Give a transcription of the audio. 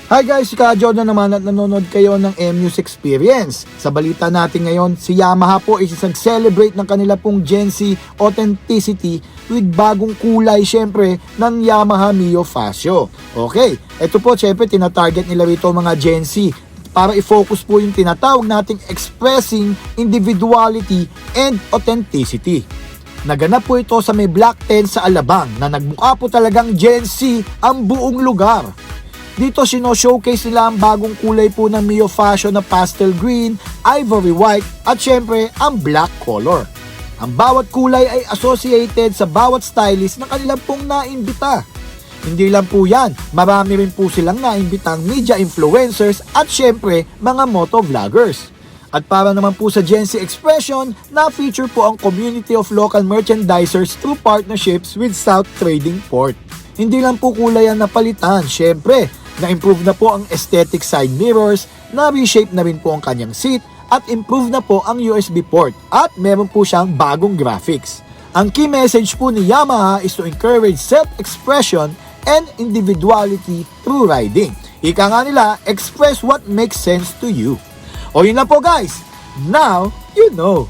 Hi guys, si Jordan naman at nanonood kayo ng M-News Experience. Sa balita natin ngayon, si Yamaha po is nag-celebrate ng kanila pong Gen Z authenticity with bagong kulay syempre ng Yamaha Mio Fascio. Okay, ito po syempre tinatarget nila rito mga Gen Z para i-focus po yung tinatawag nating expressing individuality and authenticity. Naganap po ito sa may Block 10 sa Alabang na nagmukha po talagang Gen Z ang buong lugar. Dito sino-showcase nila ang bagong kulay po ng Mio Fascio na pastel green, ivory white at syempre ang black color. Ang bawat kulay ay associated sa bawat stylist na kanilang pong naimbita. Hindi lang po yan, marami rin po silang naimbitang media influencers at syempre mga motovloggers. At para naman po sa Gen Z Expression, na-feature po ang community of local merchandisers through partnerships with South Trading Port. Hindi lang po kulay ang napalitan, syempre, na-improve na po ang aesthetic side mirrors, na-reshape na rin po ang kanyang seat, at improve na po ang USB port, at meron po siyang bagong graphics. Ang key message po ni Yamaha is to encourage self-expression and individuality through riding. Ika nga nila, express what makes sense to you. O yun na po guys, now you know.